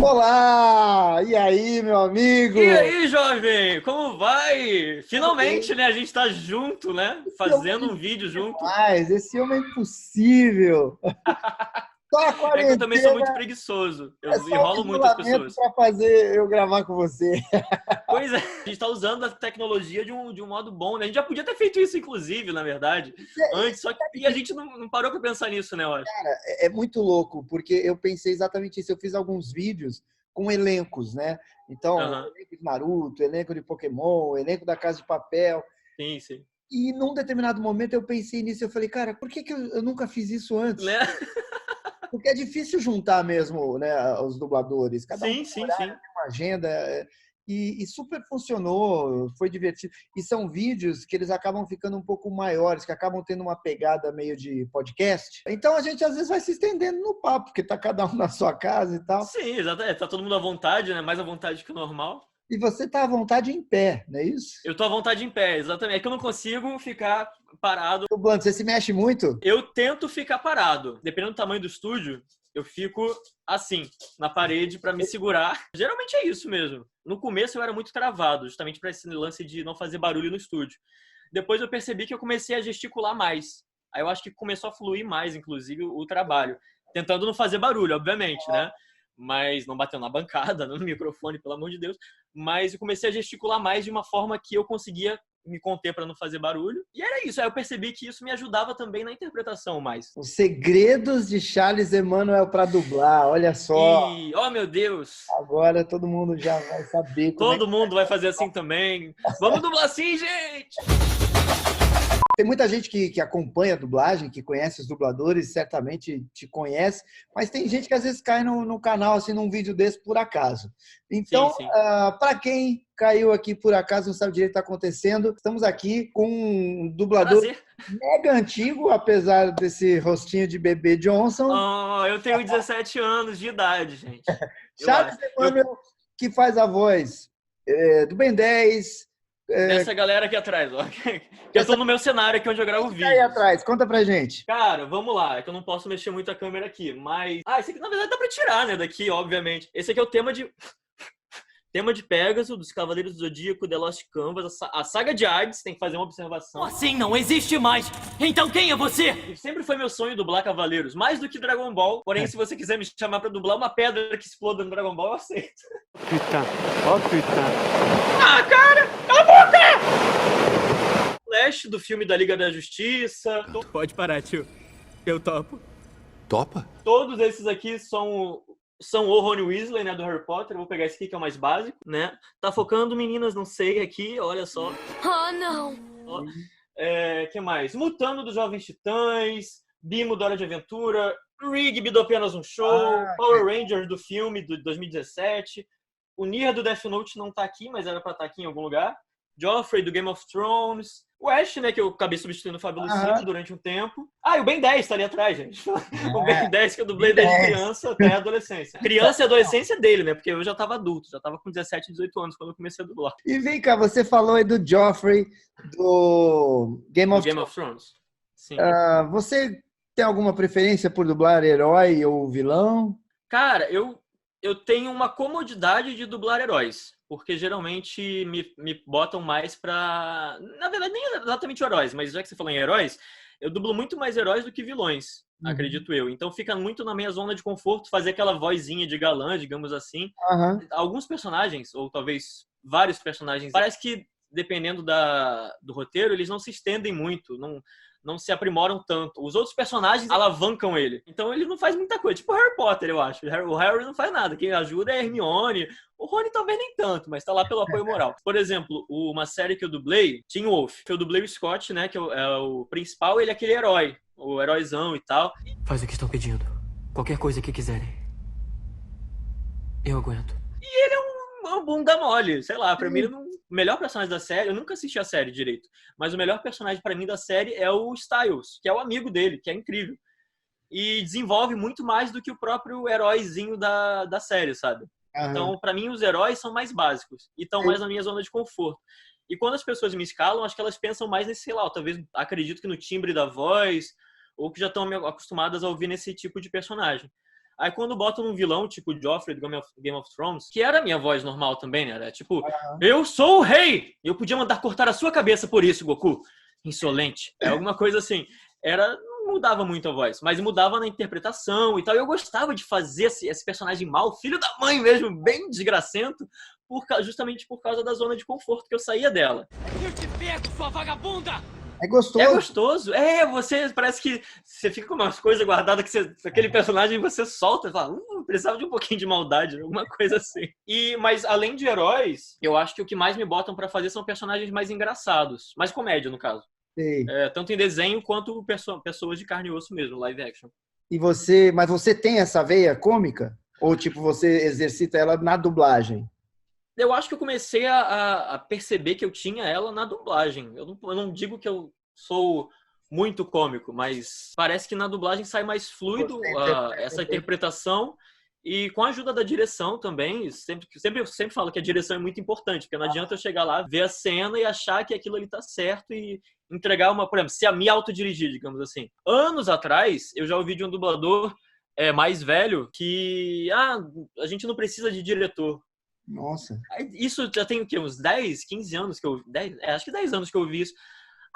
Olá! E aí, meu amigo? E aí, jovem? Como vai? Finalmente, né? A gente tá junto, né? Esse homem Fazendo um vídeo é junto. demais, esse homem é impossível. Só a É que eu também sou muito quarentena preguiçoso. é Eu só o enrolo muito as isolamento pessoas. para fazer eu gravar com você. Pois é, a gente tá usando a tecnologia de um modo bom, né? A gente já podia ter feito isso, inclusive, na verdade, antes, só que e a gente não parou pra pensar nisso, né, eu acho. É muito louco, porque eu pensei exatamente isso. Eu fiz alguns vídeos com elencos, né? Então, Aham, elenco de Naruto, elenco de Pokémon, elenco da Casa de Papel. sim, sim. E num determinado momento eu pensei nisso. Eu falei, cara, por que eu nunca fiz isso antes? Né? Porque é difícil juntar mesmo, né, os dubladores. Cada um Sim, tem um sim, horário, sim. tem uma agenda. E super funcionou, foi divertido. E são vídeos que eles acabam ficando um pouco maiores, que acabam tendo uma pegada meio de podcast. Então a gente às vezes vai se estendendo no papo, porque tá cada um na sua casa e tal. Sim, exatamente. Tá todo mundo à vontade, né? Mais à vontade que o normal. E você tá à vontade em pé, não é isso? Eu tô à vontade em pé, exatamente. É que eu não consigo ficar parado. Dublando, você se mexe muito? Eu tento ficar parado. Dependendo do tamanho do estúdio, eu fico assim, na parede para me segurar. Geralmente é isso mesmo. No começo eu era muito travado, justamente para esse lance de não fazer barulho no estúdio. Depois eu percebi que eu comecei a gesticular mais. Aí eu acho que começou a fluir mais, inclusive, o trabalho. Tentando não fazer barulho, obviamente, né? Mas não batendo na bancada, no microfone, pelo amor de Deus. Mas eu comecei a gesticular mais de uma forma que eu conseguia me conter para não fazer barulho. E era isso. Aí eu percebi que isso me ajudava também na interpretação mais. Os segredos de Charles Emmanuel para dublar, olha só. E, oh meu Deus, Agora todo mundo já vai saber como é que todo mundo vai fazer assim também. Vamos dublar assim, gente! tem muita gente que acompanha a dublagem, que conhece os dubladores, certamente te conhece, mas tem gente que às vezes cai no canal, assim, num vídeo desse por acaso. Sim, Então, sim. para quem caiu aqui por acaso, não sabe direito o que está acontecendo, estamos aqui com um dublador Prazer. mega antigo, apesar desse rostinho de bebê Johnson, Oh, eu tenho 17 anos de idade, gente. Eu Charles acho. Emmanuel, que faz a voz do Ben 10, Dessa galera aqui atrás, ó. Que eu tô no meu cenário aqui onde eu gravo quem está aí vídeos. atrás? Conta pra gente. Cara, vamos lá. É que eu não posso mexer muito a câmera aqui, mas... Ah, esse aqui na verdade dá pra tirar, né, daqui, obviamente. Esse aqui é o tema de Pégaso, dos Cavaleiros do Zodíaco, The Lost Canvas, a saga de Hades, tem que fazer uma observação. Assim não existe mais! Então quem é você? E sempre foi meu sonho dublar Cavaleiros, mais do que Dragon Ball. Porém, se você quiser me chamar pra dublar uma pedra que exploda no Dragon Ball, eu aceito. Putain, oh putain. Ah, cara! Cala a boca! Flash do filme da Liga da Justiça. Pode parar, tio. Eu topo. Topa? Todos esses aqui são o Rony Weasley, né, do Harry Potter. Eu vou pegar esse aqui que é o mais básico, né? Tá focando, meninas, não sei, aqui, olha só. Oh, não! Ó. Que mais? Mutano dos Jovens Titãs, Bimo da Hora de Aventura, Rigby do Apenas um Show, Power Rangers do filme de 2017, o Nier do Death Note não tá aqui, mas era pra estar aqui em algum lugar, Joffrey do Game of Thrones, o Ash, né, que eu acabei substituindo o Fábio Luciano durante um tempo. Ah, e o Ben 10 tá ali atrás, gente. O Ben 10 que eu dublei desde criança até a adolescência. Criança e adolescência dele, né, porque eu já tava adulto, já tava com 17, 18 anos quando eu comecei a dublar. E vem cá, você falou aí do Joffrey, do Game Do of Game Thrones. of Thrones. Sim. Você tem alguma preferência por dublar herói ou vilão? Cara, eu tenho uma comodidade de dublar heróis, porque geralmente me botam mais pra... Na verdade, nem exatamente heróis, mas já que você falou em heróis, eu dublo muito mais heróis do que vilões, acredito eu. Então fica muito na minha zona de conforto fazer aquela vozinha de galã, digamos assim. Aham. Alguns personagens, ou talvez vários personagens, parece que, dependendo do roteiro, eles não se estendem muito, não se aprimoram tanto. Os outros personagens alavancam ele. Então ele não faz muita coisa. Tipo o Harry Potter, eu acho. O Harry não faz nada. Quem ajuda é a Hermione. O Rony talvez nem tanto, mas tá lá pelo apoio moral. Por exemplo, uma série que eu dublei, Teen Wolf. Eu dublei o Scott, né, que é o principal. Ele é aquele herói. O heróizão e tal. Faz o que estão pedindo. Qualquer coisa que quiserem. Eu aguento. Uma bunda mole, sei lá, pra mim ele não... O melhor personagem da série, eu nunca assisti a série direito, mas o melhor personagem pra mim da série é o Styles, que é o amigo dele, que é incrível. E desenvolve muito mais do que o próprio heróizinho da série, sabe? Aham. Então, pra mim, os heróis são mais básicos e estão mais na minha zona de conforto. E quando as pessoas me escalam, acho que elas pensam mais nesse, sei lá, talvez acredito que no timbre da voz, ou que já estão acostumadas a ouvir nesse tipo de personagem. Aí quando botam num vilão, tipo o Joffrey do Game of Thrones, que era a minha voz normal também, né? Era tipo, eu sou o rei! Eu podia mandar cortar a sua cabeça por isso, Goku. Insolente. É alguma coisa assim. Não mudava muito a voz, mas mudava na interpretação e tal. E eu gostava de fazer esse personagem mal, filho da mãe mesmo, bem desgracento, justamente por causa da zona de conforto que eu saía dela. Eu te pego, sua vagabunda! É gostoso. É gostoso. Você parece que você fica com umas coisas guardadas que aquele personagem você solta e fala, precisava de um pouquinho de maldade, alguma coisa assim. Mas além de heróis, eu acho que o que mais me botam pra fazer são personagens mais engraçados. Mais comédia, no caso. Tanto em desenho quanto pessoas de carne e osso mesmo, live action. Mas você tem essa veia cômica? Ou tipo, você exercita ela na dublagem? Eu acho que eu comecei a perceber que eu tinha ela na dublagem. Eu não digo que eu sou muito cômico, mas parece que na dublagem sai mais fluido essa interpretação. E com a ajuda da direção também, eu sempre falo que a direção é muito importante, porque não adianta eu chegar lá, ver a cena e achar que aquilo ali tá certo e entregar por exemplo, se me autodirigir, digamos assim. Anos atrás, eu já ouvi de um dublador mais velho que a gente não precisa de diretor. Nossa. Isso já tem o quê? Uns 10, 15 anos que eu... acho que 10 anos que eu ouvi isso.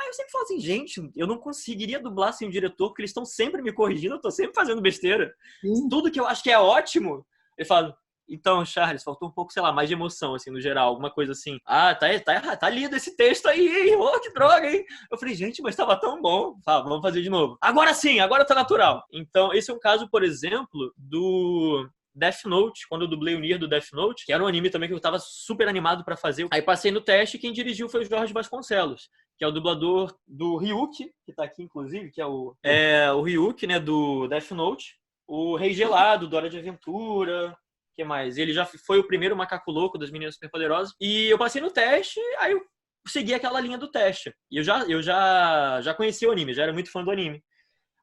Aí eu sempre falo assim, gente, eu não conseguiria dublar sem o diretor, porque eles estão sempre me corrigindo, eu tô sempre fazendo besteira. Sim. Tudo que eu acho que é ótimo, ele fala, então, Charles, faltou um pouco, sei lá, mais de emoção, assim, no geral, alguma coisa assim. Tá lido esse texto aí, hein? Oh, que droga, hein? Eu falei, gente, mas tava tão bom. Vamos fazer de novo. Agora sim, agora tá natural. Então, esse é um caso, por exemplo, do Death Note, quando eu dublei o Nier do Death Note, que era um anime também que eu tava super animado pra fazer. Aí passei no teste e quem dirigiu foi o Jorge Vasconcelos, que é o dublador do Ryuki, que tá aqui inclusive, que é o Ryuki, né, do Death Note, o Rei Gelado, do Hora de Aventura, que mais? Ele já foi o primeiro macaco louco das Meninas Superpoderosas. E eu passei no teste, aí eu segui aquela linha do teste. E eu já conhecia o anime, já era muito fã do anime.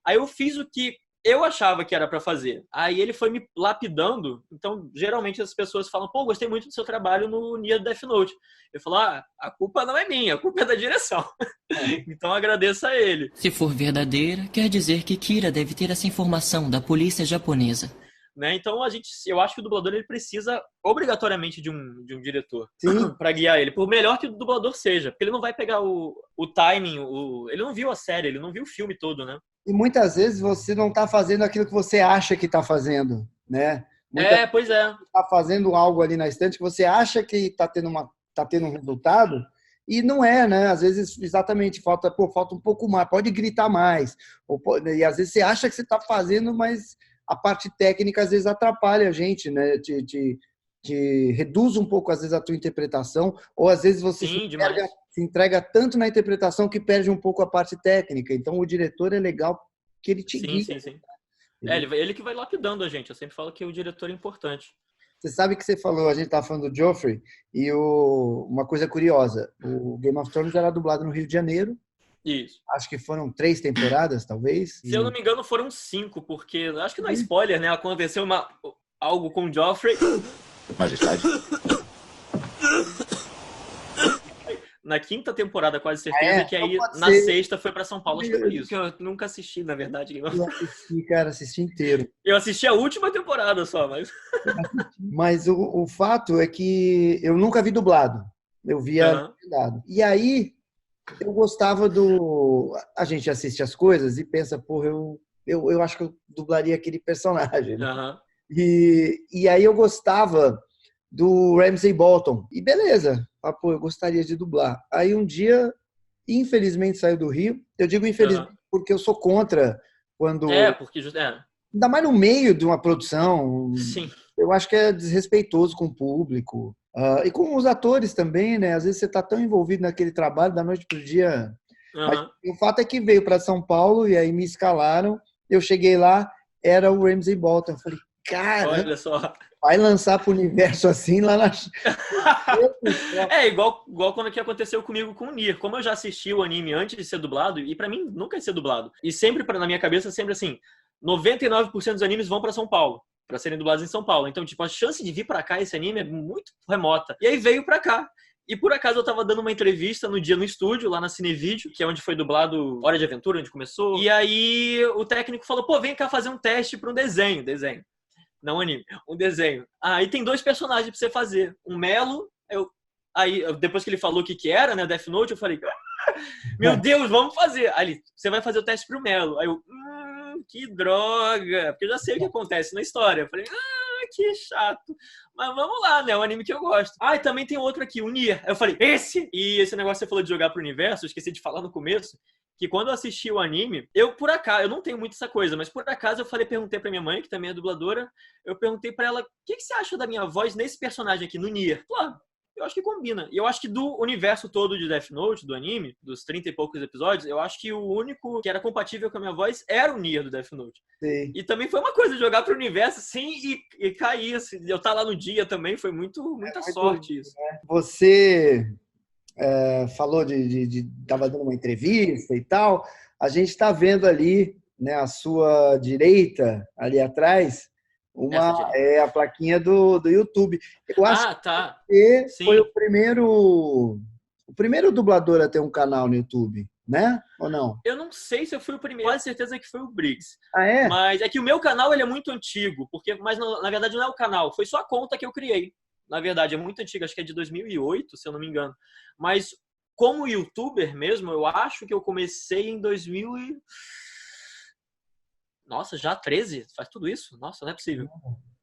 Aí eu fiz o que eu achava que era pra fazer. Aí ele foi me lapidando. Então, geralmente as pessoas falam, pô, gostei muito do seu trabalho no Nier Death Note. Eu falo, a culpa não é minha, a culpa é da direção. Então agradeço a ele. Se for verdadeira, quer dizer que Kira deve ter essa informação da polícia japonesa. Né? Então eu acho que o dublador ele precisa obrigatoriamente de um diretor para guiar ele, por melhor que o dublador seja, porque ele não vai pegar o timing, ele não viu a série, ele não viu o filme todo, né? E muitas vezes você não está fazendo aquilo que você acha que está fazendo, né? Pois é. Está fazendo algo ali na estante que você acha que está tendo um resultado e não é, né? Às vezes, exatamente, falta um pouco mais, pode gritar mais. E às vezes você acha que você está fazendo, mas a parte técnica às vezes atrapalha a gente, né? Te reduz um pouco, às vezes, a tua interpretação, ou às vezes você se entrega tanto na interpretação que perde um pouco a parte técnica. Então, o diretor é legal que ele te guia. Sim. Ele que vai lapidando a gente. Eu sempre falo que o diretor é importante. Você sabe que você falou, a gente estava falando do Joffrey, e uma coisa curiosa, o Game of Thrones era dublado no Rio de Janeiro. Isso. Acho que foram 3 temporadas, talvez. Se eu não me engano, foram 5, porque acho que não é spoiler, né? Aconteceu algo com o Joffrey. Majestade. Na 5ª temporada, quase certeza, que aí na 6ª foi pra São Paulo. Acho que foi isso. Que eu nunca assisti, na verdade. Eu assisti inteiro. Eu assisti a última temporada só, mas... Mas o fato é que eu nunca vi dublado. Eu via dublado. E aí, eu gostava A gente assiste as coisas e pensa, porra, eu acho que eu dublaria aquele personagem. Né? E aí eu gostava do Ramsay Bolton. E beleza, pô, eu gostaria de dublar. Aí um dia, infelizmente, saiu do Rio. Eu digo infelizmente porque eu sou contra quando... Ainda mais no meio de uma produção. Sim. Eu acho que é desrespeitoso com o público. E com os atores também, né? Às vezes você está tão envolvido naquele trabalho, da noite pro dia. Mas o fato é que veio para São Paulo e aí me escalaram. Eu cheguei lá, era o Ramsay Bolton. Eu falei, cara, olha só. Vai lançar pro universo assim lá na... igual quando que aconteceu comigo com o Nier. Como eu já assisti o anime antes de ser dublado, e pra mim nunca ia ser dublado. E sempre, na minha cabeça, sempre assim, 99% dos animes vão pra São Paulo, pra serem dublados em São Paulo. Então, tipo, a chance de vir pra cá esse anime é muito remota. E aí veio pra cá. E por acaso eu tava dando uma entrevista no estúdio, lá na Cinevídeo, que é onde foi dublado Hora de Aventura, onde começou. E aí o técnico falou, pô, vem cá fazer um teste pra um desenho. Não anime, um desenho. Aí tem 2 personagens pra você fazer. Um Melo, aí depois que ele falou o que era, né, Death Note, eu falei, meu Deus, vamos fazer. Aí você vai fazer o teste pro Melo. Aí eu, que droga, porque eu já sei o que acontece na história. Eu falei, que chato. Mas vamos lá, né? É um anime que eu gosto. E também tem outro aqui, o Nier. Aí eu falei, esse! E esse negócio que você falou de jogar pro universo, eu esqueci de falar no começo, que quando eu assisti o anime, eu não tenho muito essa coisa, mas por acaso perguntei pra minha mãe, que também é dubladora, eu perguntei pra ela, o que você acha da minha voz nesse personagem aqui, no Nier? Falei, eu acho que combina. E eu acho que do universo todo de Death Note, do anime, dos 30 e poucos episódios, eu acho que o único que era compatível com a minha voz era o Nier do Death Note. Sim. E também foi uma coisa de jogar pro universo, assim, e cair, assim. Eu estar lá no dia também, foi muita sorte isso. Né? Você falou tava dando uma entrevista e tal. A gente está vendo ali, né, à sua direita, ali atrás, a plaquinha do YouTube. Eu acho tá. que Sim. foi o primeiro dublador a ter um canal no YouTube, né? Ou não? Eu não sei se eu fui o primeiro, quase certeza que foi o Briggs. É? Mas é que o meu canal ele é muito antigo, mas na verdade não é o canal, foi só a conta que eu criei. Na verdade, é muito antigo, acho que é de 2008, se eu não me engano. Mas como youtuber mesmo, eu acho que eu comecei em 2000 e... Nossa, já 13? Faz tudo isso? Nossa, não é possível.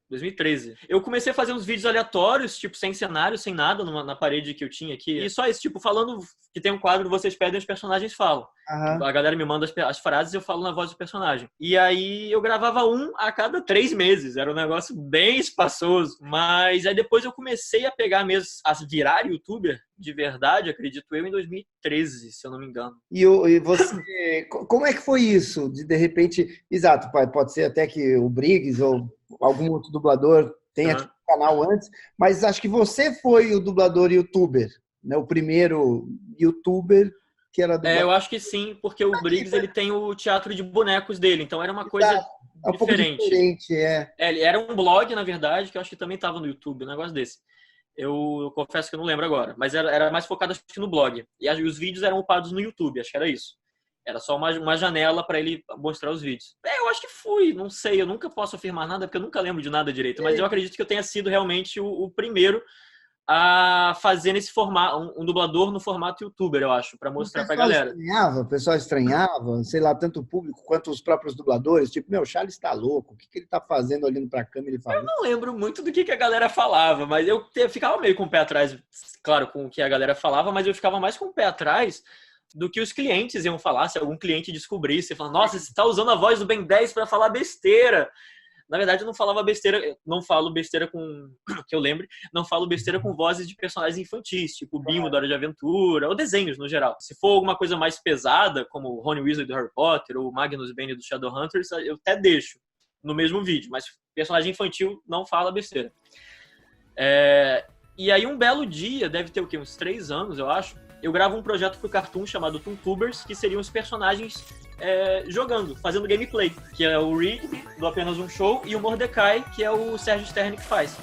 2013. Eu comecei a fazer uns vídeos aleatórios, tipo, sem cenário, sem nada, na parede que eu tinha aqui. E só isso, tipo, falando que tem um quadro Vocês Pedem, os personagens falam. Uhum. A galera me manda as frases e eu falo na voz do personagem. E aí eu gravava um a cada 3 meses. Era um negócio bem espaçoso. Mas aí depois eu comecei a pegar mesmo, a virar youtuber de verdade, acredito eu, em 2013, se eu não me engano. E você, como é que foi isso? De repente, exato, pode ser até que o Briggs ou algum outro dublador tenha tido um canal antes, mas acho que você foi o dublador youtuber, né? O primeiro youtuber que era dublador. Eu acho que sim, porque o Briggs ele tem o teatro de bonecos dele, então era uma coisa um pouco diferente, Ele era um blog, na verdade, que eu acho que também estava no YouTube, um negócio desse. Eu confesso que eu não lembro agora, mas era mais focado acho que no blog. E os vídeos eram upados no YouTube, acho que era isso. Era só uma janela para ele mostrar os vídeos. Eu acho que fui, não sei, eu nunca posso afirmar nada, porque eu nunca lembro de nada direito, mas eu acredito que eu tenha sido realmente o primeiro a fazer nesse formato, um dublador no formato youtuber, eu acho, para mostrar pra galera. O pessoal estranhava, sei lá, tanto o público quanto os próprios dubladores, tipo, o Charles tá louco, o que ele tá fazendo olhando pra câmera e falando? Eu não lembro muito do que a galera falava, mas eu ficava meio com o pé atrás, claro, com o que a galera falava, mas eu ficava mais com o pé atrás do que os clientes iam falar, se algum cliente descobrisse, e falar, nossa, você tá usando a voz do Ben 10 para falar besteira. Na verdade, eu não falava besteira, não falo besteira com, que eu lembre, não falo besteira com vozes de personagens infantis, tipo Bimbo da Hora de Aventura, ou desenhos no geral. Se for alguma coisa mais pesada, como Rony Weasley do Harry Potter, ou Magnus Bane do Shadowhunters, eu até deixo no mesmo vídeo, mas personagem infantil não fala besteira. E aí um belo dia, deve ter o quê? Uns 3 anos, eu acho, eu gravo um projeto pro Cartoon chamado Toontubers, que seriam os personagens jogando, fazendo gameplay, que é o Rick, do Apenas um Show, e o Mordecai, que é o Sérgio Stern que faz.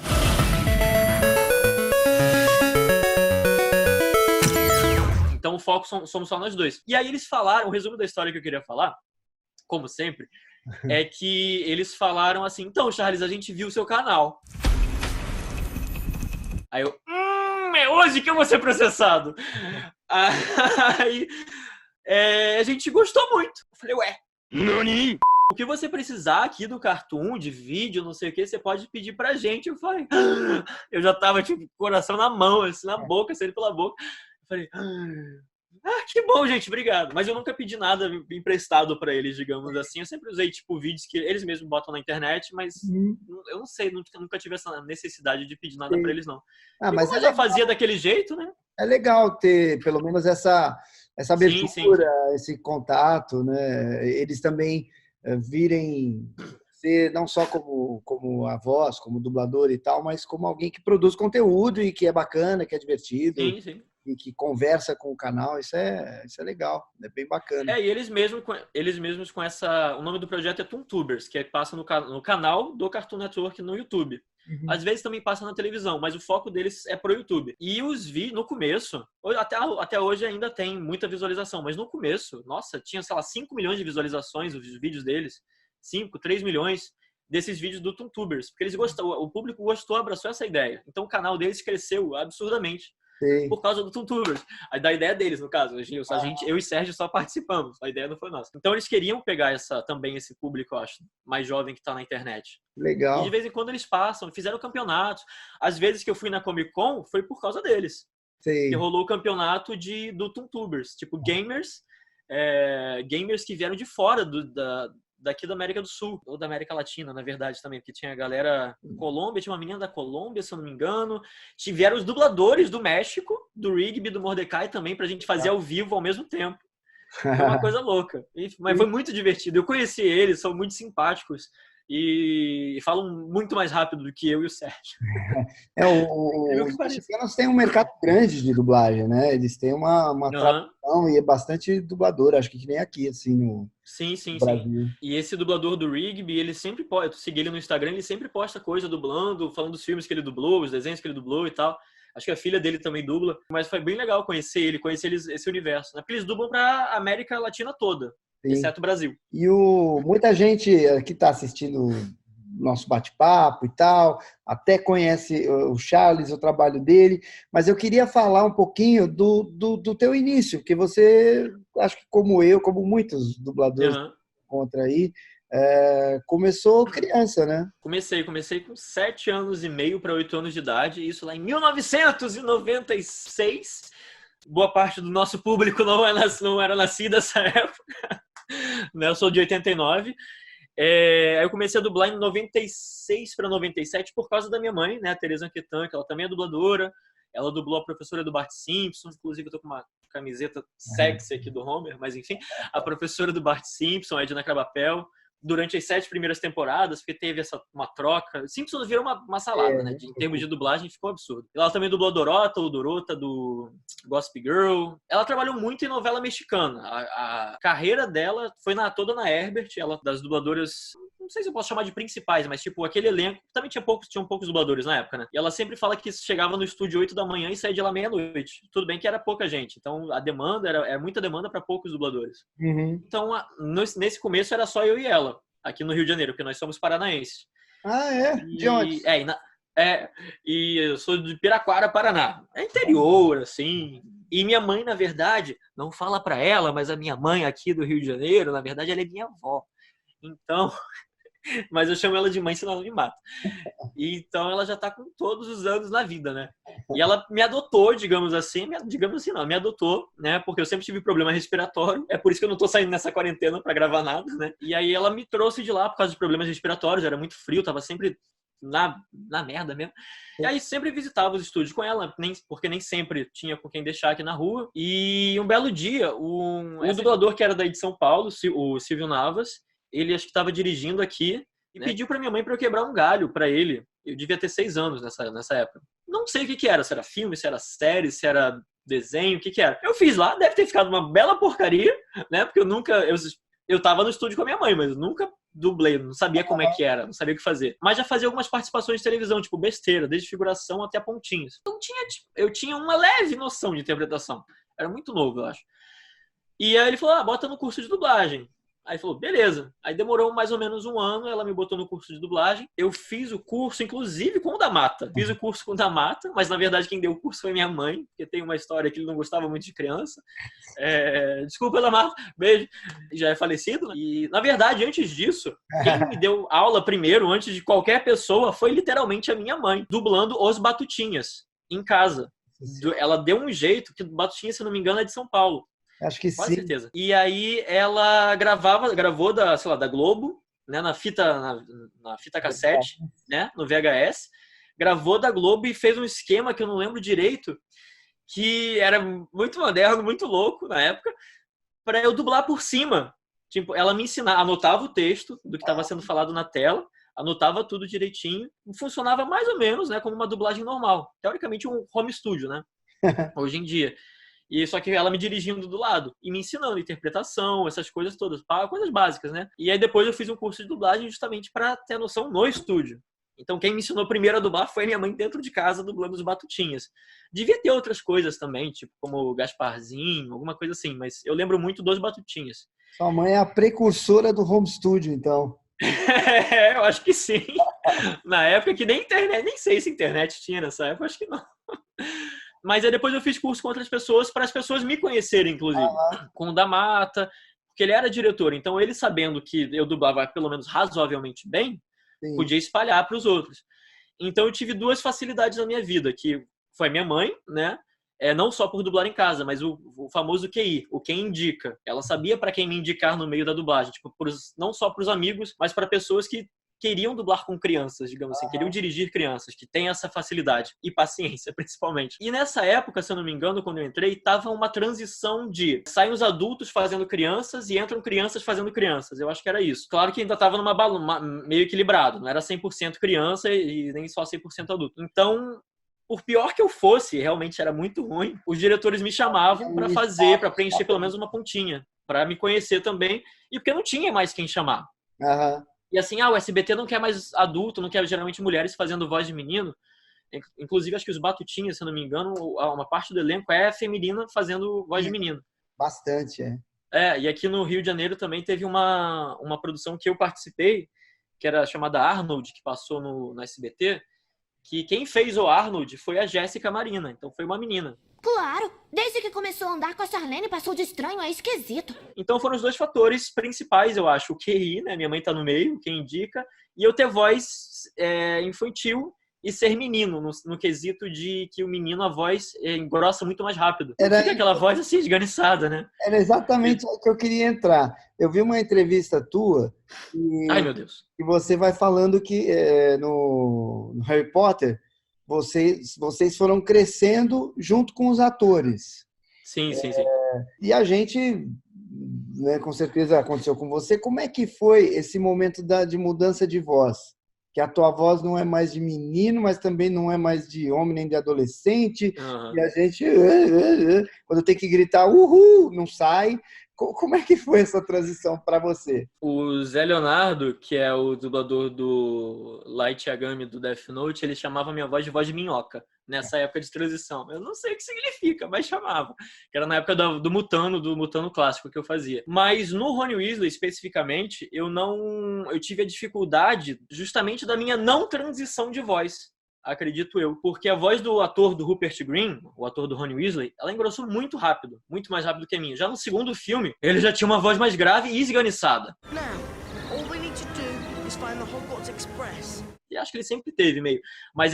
Então o foco somos só nós dois. E aí eles falaram, o resumo da história que eu queria falar, como sempre, é que eles falaram assim, então Charles, a gente viu o seu canal. Aí eu, é hoje que eu vou ser processado. Aí a gente gostou muito. Eu falei, ué, NANI? O que você precisar aqui do Cartoon, de vídeo, não sei o que, você pode pedir pra gente. Eu falei, eu já tava tipo, coração na mão, assim, na boca, saindo pela boca. Eu falei, que bom, gente, obrigado. Mas eu nunca pedi nada emprestado pra eles, digamos assim. Eu sempre usei, tipo, vídeos que eles mesmos botam na internet, mas eu não sei, nunca tive essa necessidade de pedir nada pra eles, não. Mas eu já fazia daquele jeito, né? É legal ter, pelo menos, essa abertura, sim. Esse contato, né? Eles também virem ser não só como a voz, como dublador e tal, mas como alguém que produz conteúdo e que é bacana, que é divertido. Sim. E que conversa com o canal, isso é legal, é bem bacana. E eles mesmos com essa... O nome do projeto é Toontubers, que passa no canal do Cartoon Network no YouTube. Uhum. Às vezes também passa na televisão, mas o foco deles é pro YouTube. E os vídeos, no começo, até hoje ainda tem muita visualização, mas no começo, nossa, tinha, sei lá, 5 milhões de visualizações os vídeos deles. 5, 3 milhões. desses vídeos do Toontubers, porque eles gostam, o público gostou, abraçou essa ideia. Então o canal deles cresceu absurdamente. Sim. Por causa do Toontubers. Da ideia deles, no caso. Eu e Sérgio só participamos. A ideia não foi nossa. Então eles queriam pegar também esse público, eu acho, mais jovem que tá na internet. Legal. E de vez em quando eles passam, fizeram campeonatos. Às vezes que eu fui na Comic Con, foi por causa deles. Sim. Que rolou o campeonato do Toontubers. Tipo, gamers que vieram de fora daqui da América do Sul, ou da América Latina, na verdade, também, porque tinha a galera Colômbia, tinha uma menina da Colômbia, se eu não me engano, tiveram os dubladores do México, do Rigby, do Mordecai também, pra gente fazer ao vivo ao mesmo tempo. Foi uma coisa louca, mas foi muito divertido. Eu conheci eles, são muito simpáticos e falam muito mais rápido do que eu e o Sérgio. Os mexicanos têm um mercado grande de dublagem, né? Eles têm uma tradição e é bastante dublador, acho que nem aqui, assim, no Brasil. Sim. E esse dublador do Rigby, ele sempre eu segui ele no Instagram, ele sempre posta coisa dublando, falando dos filmes que ele dublou, os desenhos que ele dublou e tal. Acho que a filha dele também dubla, mas foi bem legal conhecer eles, esse universo, né? Porque eles dublam pra América Latina toda. Sim. Exceto o Brasil. E muita gente que está assistindo nosso bate-papo e tal, até conhece o Charles, o trabalho dele, mas eu queria falar um pouquinho do teu início, porque você, acho que como eu, como muitos dubladores contra aí, começou criança, né? Comecei com 7 anos e meio para 8 anos de idade, isso lá em 1996. Boa parte do nosso público não era nascido nessa época. Eu sou de 89. Aí eu comecei a dublar em 96 para 97 por causa da minha mãe, né, a Teresa Anquetan, que ela também é dubladora. Ela dublou a professora do Bart Simpson, inclusive eu tô com uma camiseta sexy aqui do Homer, mas enfim, a professora do Bart Simpson, a Edna Crabapel, durante as 7 primeiras temporadas, porque teve uma troca. Simpsons virou uma salada, né? Em termos de dublagem, ficou absurdo. Ela também dublou a Dorota, o Dorota do Gossip Girl. Ela trabalhou muito em novela mexicana. A carreira dela foi toda na Herbert, ela das dubladoras, não sei se eu posso chamar de principais, mas tipo, aquele elenco, também tinham poucos dubladores na época, né? E ela sempre fala que chegava no estúdio 8 da manhã e saía de lá meia-noite. Tudo bem que era pouca gente, então a demanda era muita demanda para poucos dubladores. Então, nesse começo era só eu e ela, aqui no Rio de Janeiro, porque nós somos paranaenses. Ah, é? De onde? E eu sou de Piraquara, Paraná. É interior, assim. E minha mãe, na verdade, não fala pra ela, mas a minha mãe aqui do Rio de Janeiro, na verdade, ela é minha avó. Então, mas eu chamo ela de mãe, senão ela me mata. Então, ela já tá com todos os anos na vida, né? E ela me adotou, digamos assim, me adotou, né? Porque eu sempre tive problema respiratório. É por isso que eu não tô saindo nessa quarentena pra gravar nada, né? E aí ela me trouxe de lá por causa de problemas respiratórios. Era muito frio, tava sempre na merda mesmo. E aí sempre visitava os estúdios com ela, porque nem sempre tinha com quem deixar aqui na rua. E um belo dia, o dublador que era daí de São Paulo, o Silvio Navas, ele acho que estava dirigindo aqui e pediu pra minha mãe pra eu quebrar um galho pra ele. Eu devia ter 6 anos nessa época. Não sei o que era, se era filme, se era série, se era desenho, o que era. Eu fiz lá, deve ter ficado uma bela porcaria, né? Porque eu tava no estúdio com a minha mãe, mas eu nunca dublei, não sabia como é que era, não sabia o que fazer. Mas já fazia algumas participações de televisão, tipo besteira, desde figuração até pontinhos. Então eu tinha uma leve noção de interpretação. Era muito novo, eu acho. E aí ele falou, bota no curso de dublagem. Aí falou, beleza. Aí demorou mais ou menos 1 ano, ela me botou no curso de dublagem. Eu fiz o curso, inclusive, com o da Mata. Fiz o curso com o da Mata, mas na verdade quem deu o curso foi minha mãe, porque tem uma história que ele não gostava muito de criança. Desculpa, da Mata, beijo. Já é falecido, né? E, na verdade, antes disso, quem me deu aula primeiro, antes de qualquer pessoa, foi literalmente a minha mãe, dublando os Batutinhas, em casa. Ela deu um jeito, que Batutinha, se não me engano, é de São Paulo. Acho que com sim. certeza. E aí ela gravou da Globo, né, na fita cassete, né, no VHS. Gravou da Globo e fez um esquema que eu não lembro direito, que era muito moderno, muito louco na época, para eu dublar por cima. Tipo, ela me ensinava, anotava o texto do que estava sendo falado na tela, anotava tudo direitinho. Funcionava mais ou menos, né, como uma dublagem normal. Teoricamente um home studio, né, hoje em dia. E só que ela me dirigindo do lado e me ensinando interpretação, essas coisas todas, coisas básicas, né? E aí depois eu fiz um curso de dublagem justamente para ter noção no estúdio. Então quem me ensinou primeiro a dublar foi minha mãe dentro de casa, dublando os Batutinhas. Devia ter outras coisas também, tipo como o Gasparzinho, alguma coisa assim, mas eu lembro muito dos Batutinhas. Sua mãe é a precursora do home studio, então. Eu acho que sim. Na época que nem internet, nem sei se internet tinha nessa época, acho que não. Mas aí depois eu fiz curso com outras pessoas para as pessoas me conhecerem, inclusive. Com o da Mata, porque ele era diretor. Então ele, sabendo que eu dublava pelo menos razoavelmente bem, Sim. podia espalhar para os outros. Então eu tive duas facilidades na minha vida, que foi minha mãe, né? Não só por dublar em casa, mas o famoso QI, o quem indica. Ela sabia para quem me indicar no meio da dublagem, tipo, não só para os amigos, mas para pessoas que queriam dublar com crianças, digamos assim, queriam dirigir crianças, que têm essa facilidade e paciência, principalmente. E nessa época, se eu não me engano, quando eu entrei, tava uma transição de saem os adultos fazendo crianças e entram crianças fazendo crianças. Eu acho que era isso. Claro que ainda tava meio equilibrado, não era 100% criança e nem só 100% adulto. Então, por pior que eu fosse, realmente era muito ruim, os diretores me chamavam para fazer, para preencher pelo menos uma pontinha, para me conhecer também, e porque não tinha mais quem chamar. E assim, o SBT não quer mais adulto, não quer geralmente mulheres fazendo voz de menino. Inclusive, acho que os Batutinhas, se eu não me engano, uma parte do elenco é feminina fazendo voz de menino. Bastante, e aqui no Rio de Janeiro também teve uma produção que eu participei, que era chamada Arnold, que passou no SBT, que quem fez o Arnold foi a Jéssica Marina, então foi uma menina. Claro, desde que começou a andar com a Charlene passou de estranho a esquisito. Então foram os dois fatores principais, eu acho. O QI, né? Minha mãe tá no meio, quem indica, e eu ter voz infantil e ser menino, no quesito de que o menino, a voz engrossa muito mais rápido. Fica aquela voz assim, esganiçada, né? Era exatamente o que eu queria entrar. Eu vi uma entrevista tua Ai, meu Deus. E você vai falando que no Harry Potter vocês foram crescendo junto com os atores. Sim. E a gente, né, com certeza aconteceu com você. Como é que foi esse momento de mudança de voz? Que a tua voz não é mais de menino, mas também não é mais de homem nem de adolescente. E a gente, quando tem que gritar, uhul, não sai. Como é que foi essa transição para você? O Zé Leonardo, que é o dublador do Light Yagami do Death Note, ele chamava minha voz de minhoca, nessa época de transição. Eu não sei o que significa, mas chamava. Que era na época do Mutano clássico que eu fazia. Mas no Rony Weasley, especificamente, eu tive a dificuldade justamente da minha não transição de voz. Acredito eu. Porque a voz do ator do Rupert Green, o ator do Rony Weasley, ela engrossou muito rápido. Muito mais rápido que a minha. Já no segundo filme, ele já tinha uma voz mais grave e esganiçada. E acho que ele sempre teve meio. Mas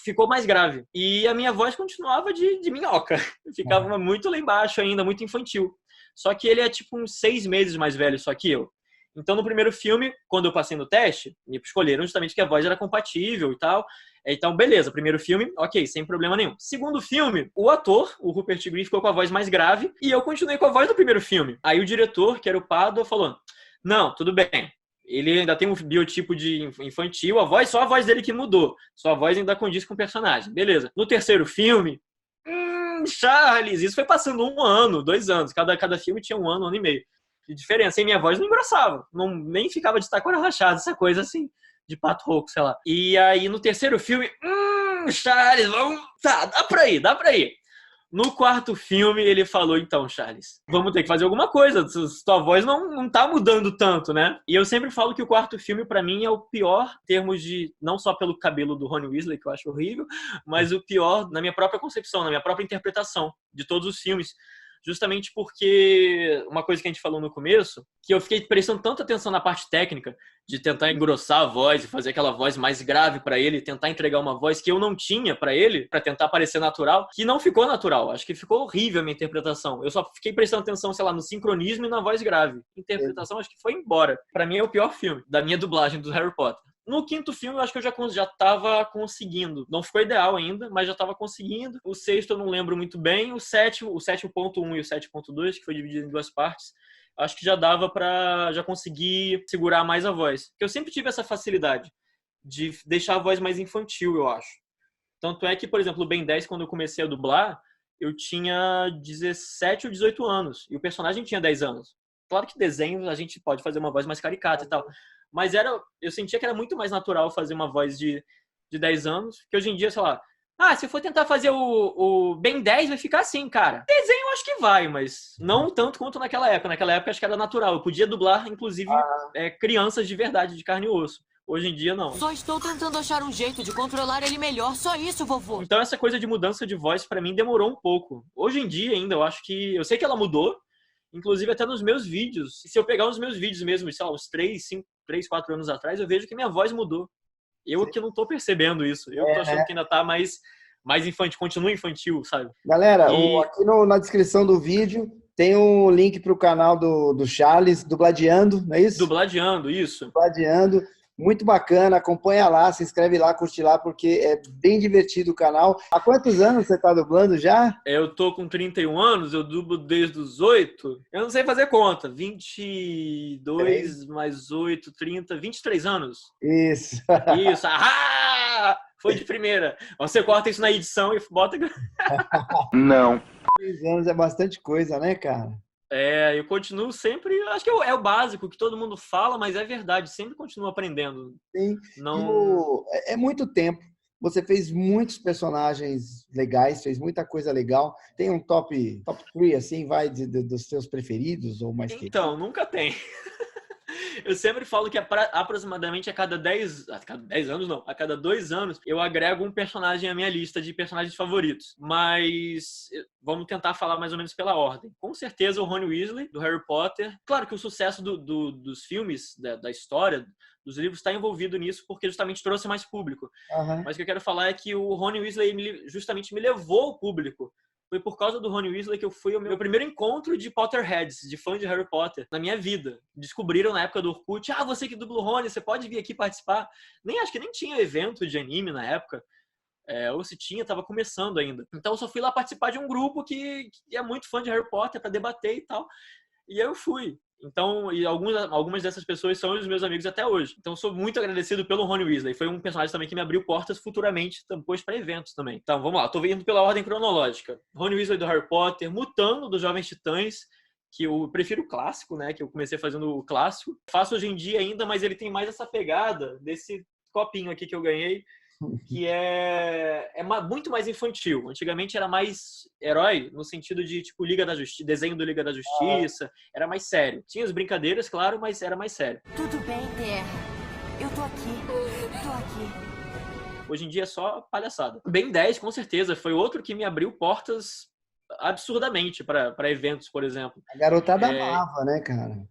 ficou mais grave. E a minha voz continuava de minhoca. Ficava muito lá embaixo ainda, muito infantil. Só que ele é tipo uns 6 meses mais velho só que eu. Então, no primeiro filme, quando eu passei no teste, me escolheram justamente que a voz era compatível e tal. Então, beleza, primeiro filme, ok, sem problema nenhum. Segundo filme, o ator, o Rupert Green, ficou com a voz mais grave e eu continuei com a voz do primeiro filme. Aí o diretor, que era o Padua, falou, não, tudo bem, ele ainda tem um biotipo de infantil, só a voz dele que mudou. Sua voz ainda condiz com o personagem, beleza. No terceiro filme, Charles, isso foi passando 1 ano, 2 anos, cada filme tinha 1 ano e meio de diferença. E minha voz não engrossava, nem ficava de tacora rachada, essa coisa assim, de pato rouco, sei lá. E aí, no terceiro filme, Charles, vamos... Tá, dá pra ir. No quarto filme, ele falou, então, Charles, vamos ter que fazer alguma coisa, tua voz não tá mudando tanto, né? E eu sempre falo que o quarto filme, pra mim, é o pior em termos de, não só pelo cabelo do Rony Weasley, que eu acho horrível, mas o pior na minha própria concepção, na minha própria interpretação de todos os filmes. Justamente porque uma coisa que a gente falou no começo, que eu fiquei prestando tanta atenção na parte técnica, de tentar engrossar a voz e fazer aquela voz mais grave pra ele, tentar entregar uma voz que eu não tinha pra ele, pra tentar parecer natural, que não ficou natural. Acho que ficou horrível a minha interpretação. Eu só fiquei prestando atenção, sei lá, no sincronismo e na voz grave. Interpretação acho que foi embora. Pra mim é o pior filme da minha dublagem do Harry Potter. No quinto filme, eu acho que eu já estava conseguindo. Não ficou ideal ainda, mas já estava conseguindo. O sexto eu não lembro muito bem. O 7.1 e o 7.2, que foi dividido em 2 partes, acho que já dava para já conseguir segurar mais a voz. Porque eu sempre tive essa facilidade de deixar a voz mais infantil, eu acho. Tanto é que, por exemplo, o Ben 10, quando eu comecei a dublar, eu tinha 17 ou 18 anos. E o personagem tinha 10 anos. Claro que desenhos a gente pode fazer uma voz mais caricata e tal. Mas eu sentia que era muito mais natural fazer uma voz de 10 anos, que hoje em dia, sei lá, se eu for tentar fazer o Ben 10, vai ficar assim, cara. Desenho eu acho que vai, mas não tanto quanto naquela época. Naquela época acho que era natural. Eu podia dublar, inclusive, crianças de verdade, de carne e osso. Hoje em dia, não. Só estou tentando achar um jeito de controlar ele melhor. Só isso, vovô. Então essa coisa de mudança de voz, pra mim, demorou um pouco. Hoje em dia, ainda, eu acho que... Eu sei que ela mudou, inclusive até nos meus vídeos. E se eu pegar os meus vídeos mesmo, sei lá, uns 3, 4 anos atrás, eu vejo que minha voz mudou. Eu que não tô percebendo isso. Eu tô achando que ainda tá mais infantil, continua infantil, sabe? Galera, aqui na descrição do vídeo tem um link pro canal do Charles, Dubladeando, não é isso? Dubladeando, isso. Dubladeando. Muito bacana, acompanha lá, se inscreve lá, curte lá, porque é bem divertido o canal. Há quantos anos você tá dublando já? Eu tô com 31 anos, eu dublo desde os 8. Eu não sei fazer conta. 22 mais 8, 30, 23 anos. Isso. Isso. Ah! Foi de primeira. Você corta isso na edição e bota... Não. 3 anos é bastante coisa, né, cara? Eu continuo sempre... Acho que é o básico que todo mundo fala, mas é verdade. Sempre continuo aprendendo. Sim. Não... É muito tempo. Você fez muitos personagens legais, fez muita coisa legal. Tem um top 3, assim, vai, dos seus preferidos ou mais que? Então, nunca tem. Eu sempre falo que aproximadamente a cada 10 anos, não, a cada 2 anos, eu agrego um personagem à minha lista de personagens favoritos. Mas vamos tentar falar mais ou menos pela ordem. Com certeza o Rony Weasley, do Harry Potter. Claro que o sucesso dos filmes, da história, dos livros, está envolvido nisso porque justamente trouxe mais público. Uhum. Mas o que eu quero falar é que o Rony Weasley justamente me levou ao público. Foi por causa do Rony Weasley que eu fui ao meu primeiro encontro de Potterheads, de fã de Harry Potter, na minha vida. Descobriram na época do Orkut, você que dubla o Rony, você pode vir aqui participar. Acho que nem tinha evento de anime na época. Ou se tinha, estava começando ainda. Então eu só fui lá participar de um grupo que é muito fã de Harry Potter para debater e tal. E aí eu fui. Então, e algumas dessas pessoas são os meus amigos até hoje. Então, sou muito agradecido pelo Rony Weasley. Foi um personagem também que me abriu portas futuramente, depois para eventos também. Então, vamos lá. Tô indo pela ordem cronológica. Rony Weasley do Harry Potter, Mutano dos Jovens Titãs, que eu prefiro o clássico, né? Que eu comecei fazendo o clássico. Faço hoje em dia ainda, mas ele tem mais essa pegada desse copinho aqui que eu ganhei, que é muito mais infantil. Antigamente era mais herói, no sentido de, tipo, Liga da Justiça, desenho do Liga da Justiça. Era mais sério. Tinha as brincadeiras, claro, mas era mais sério. Tudo bem, Terra. Eu tô aqui. Hoje em dia é só palhaçada. Ben 10, com certeza, foi outro que me abriu portas absurdamente para eventos, por exemplo. A garotada amava, né, cara?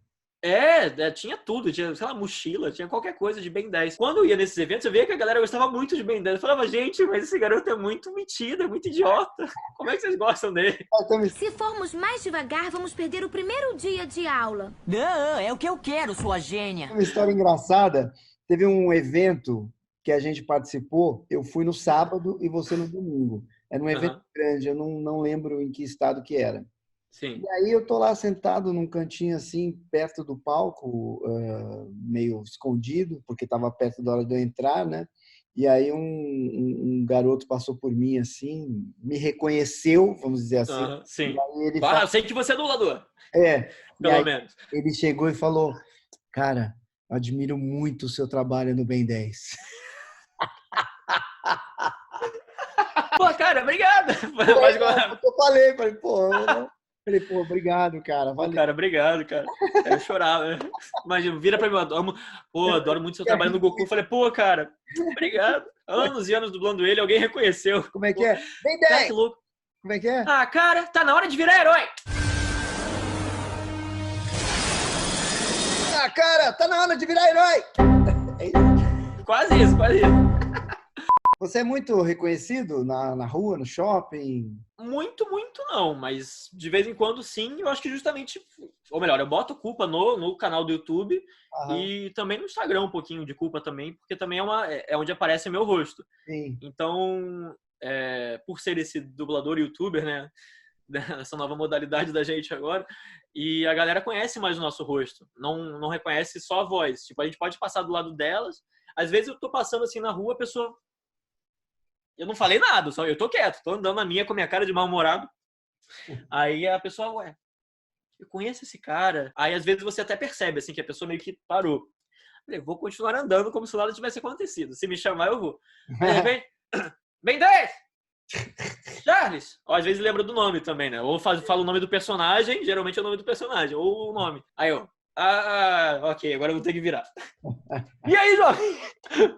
Tinha tudo, tinha, sei lá, mochila, tinha qualquer coisa de Ben 10. Quando eu ia nesses eventos, eu via que a galera gostava muito de Ben 10. Eu falava, gente, mas esse garoto é muito metido, é muito idiota. Como é que vocês gostam dele? Se formos mais devagar, vamos perder o primeiro dia de aula. Não, é o que eu quero, sua gênia. Uma história engraçada. Teve um evento que a gente participou, eu fui no sábado e você no domingo. Era um evento grande, eu não lembro em que estado que era. Sim. E aí eu tô lá sentado num cantinho assim, perto do palco, meio escondido, porque estava perto da hora de eu entrar, né? E aí um garoto passou por mim assim, me reconheceu, vamos dizer assim. Sim. E aí ele eu sei que você é dublador. Pelo menos. Ele chegou e falou, cara, eu admiro muito o seu trabalho no Ben 10. Pô, cara, obrigado. Eu falei, pô, obrigado, cara. Valeu. Pô, cara, obrigado, cara. Eu chorava. Imagina, vira pra mim, adoro muito seu trabalho no Goku. Eu falei, pô, cara, obrigado. Anos e anos dublando ele, alguém reconheceu. Como é que é? Ben 10! Que louco. Como é que é? Cara, tá na hora de virar herói. Cara, tá na hora de virar herói! É isso. Quase isso. Você é muito reconhecido na rua, no shopping? Muito não, mas de vez em quando sim, eu acho que justamente, ou melhor, eu boto culpa no canal do YouTube e também no Instagram um pouquinho de culpa também, porque também é onde aparece meu rosto. Sim. Então, por ser esse dublador youtuber, né, essa nova modalidade da gente agora, e a galera conhece mais o nosso rosto, não reconhece só a voz. Tipo, a gente pode passar do lado delas, às vezes eu tô passando assim na rua, a pessoa... Eu não falei nada, só eu tô quieto, tô andando na minha com a minha cara de mal-humorado. Aí a pessoa, eu conheço esse cara. Aí às vezes você até percebe, assim, que a pessoa meio que parou. Eu vou continuar andando como se nada tivesse acontecido. Se me chamar, eu vou. Aí de repente, Ben 10! Charles! Ó, às vezes lembra do nome também, né? Ou fala o nome do personagem, geralmente é o nome do personagem, ou o nome. Aí, ó. Ok, agora eu vou ter que virar. E aí, jovem?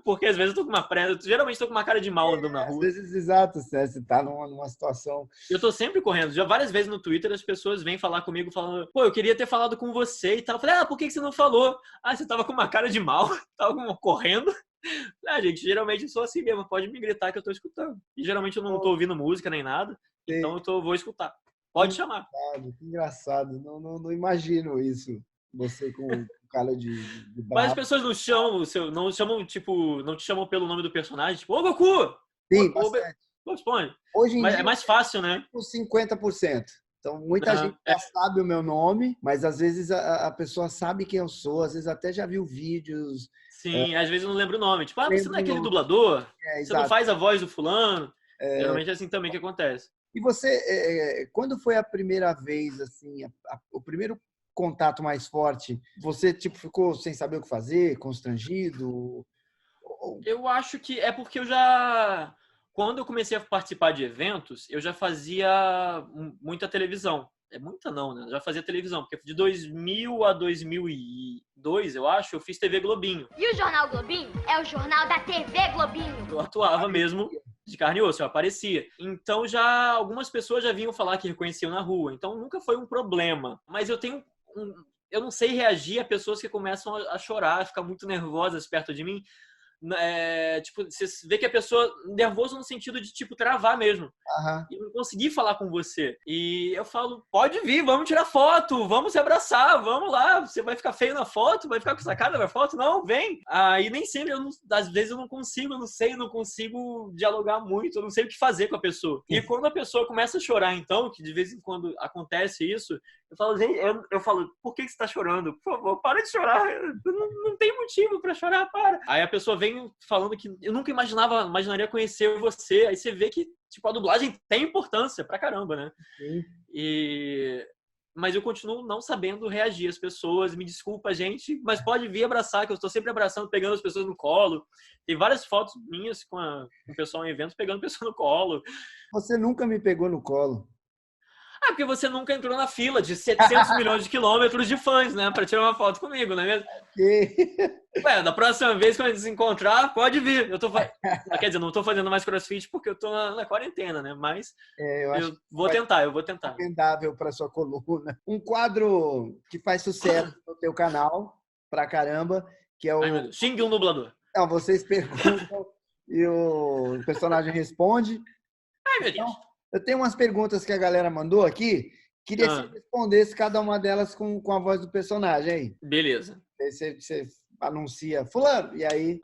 Porque às vezes eu tô com uma pressa, geralmente tô com uma cara de mal andando na Às rua. vezes, exato, você tá numa situação... Eu tô sempre correndo. Já várias vezes no Twitter as pessoas vêm falar comigo falando, pô, eu queria ter falado com você e tal. Eu falei, por que você não falou? Você tava com uma cara de mal, tava correndo. Gente, geralmente eu sou assim mesmo, pode me gritar que eu tô escutando. E geralmente eu não tô ouvindo música nem nada, então vou escutar. Pode chamar. Que engraçado, não imagino isso. Você com cara de Mas as bravo. pessoas não te chamam pelo nome do personagem, tipo, ô Goku! Sim, Ô, bastante. responde. Hoje em Mas dia, é mais fácil, né? uns 50%. Então, muita gente já sabe o meu nome, mas às vezes a pessoa sabe quem eu sou, às vezes até já viu vídeos. Sim, às vezes eu não lembro o nome. Tipo, você Lembro não é aquele o nome. dublador? Você Exato. não faz a voz do fulano? Geralmente é assim também que acontece. E você, quando foi a primeira vez, assim, o primeiro contato mais forte, você tipo ficou sem saber o que fazer, constrangido? Eu acho que é porque quando eu comecei a participar de eventos, eu já fazia muita televisão. É muita não, né? Eu já fazia televisão, porque de 2000 a 2002, eu acho, eu fiz TV Globinho. E o Jornal Globinho é o jornal da TV Globinho. Eu atuava mesmo de carne e osso, eu aparecia. Então algumas pessoas já vinham falar que reconheciam na rua, então nunca foi um problema. Mas eu não sei reagir a pessoas que começam a chorar, a ficar muito nervosas perto de mim. Tipo, você vê que a pessoa nervoso no sentido de tipo travar mesmo. E não conseguir falar com você. E eu falo, pode vir, vamos tirar foto, vamos se abraçar, vamos lá. Você vai ficar feio na foto, vai ficar com essa cara na foto? Não, vem. E nem sempre, às vezes eu não consigo dialogar muito, eu não sei o que fazer com a pessoa. E quando a pessoa começa a chorar, então, que de vez em quando acontece isso, eu falo, gente, eu falo, por que você tá chorando? Por favor, para de chorar. Não tem motivo pra chorar, para. Aí a pessoa vem falando que eu nunca imaginaria conhecer você. Aí você vê que, tipo, a dublagem tem importância pra caramba, né? Sim. Mas eu continuo não sabendo reagir às pessoas. Me desculpa, gente, mas pode vir abraçar, que eu estou sempre abraçando, pegando as pessoas no colo. Tem várias fotos minhas com o pessoal em eventos pegando pessoas no colo. Você nunca me pegou no colo. Porque você nunca entrou na fila de 700 milhões de quilômetros de fãs, né? Pra tirar uma foto comigo, não é mesmo? Da próxima vez que a gente se encontrar, pode vir. Quer dizer, não tô fazendo mais crossfit porque eu tô na quarentena, né? Mas eu vou tentar. Recomendável para sua coluna. Um quadro que faz sucesso no teu canal, pra caramba, que é o... Ai, meu Deus. Xingue um dublador. Não, vocês perguntam e o personagem responde. Ai, meu Deus. Eu tenho umas perguntas que a galera mandou aqui. Queria que você respondesse cada uma delas com a voz do personagem aí. Beleza. Você anuncia fulano, e aí...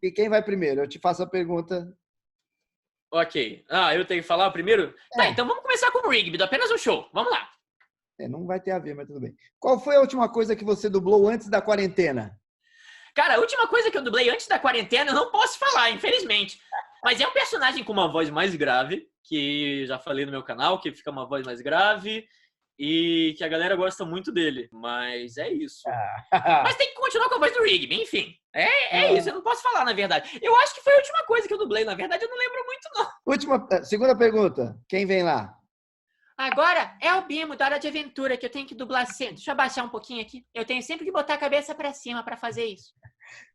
E quem vai primeiro? Eu te faço a pergunta. Ok. Eu tenho que falar primeiro? Tá, então vamos começar com o Rigby, do Apenas um Show. Vamos lá. Não vai ter a ver, mas tudo bem. Qual foi a última coisa que você dublou antes da quarentena? Cara, a última coisa que eu dublei antes da quarentena eu não posso falar, infelizmente. Mas é um personagem com uma voz mais grave, que já falei no meu canal, que fica uma voz mais grave e que a galera gosta muito dele. Mas é isso. Mas tem que continuar com a voz do Rigby, enfim. É isso, eu não posso falar, na verdade. Eu acho que foi a última coisa que eu dublei, na verdade, eu não lembro muito, não. Segunda pergunta. Quem vem lá? Agora é o Bimo da Hora de Aventura que eu tenho que dublar sempre. Deixa eu abaixar um pouquinho aqui. Eu tenho sempre que botar a cabeça pra cima pra fazer isso.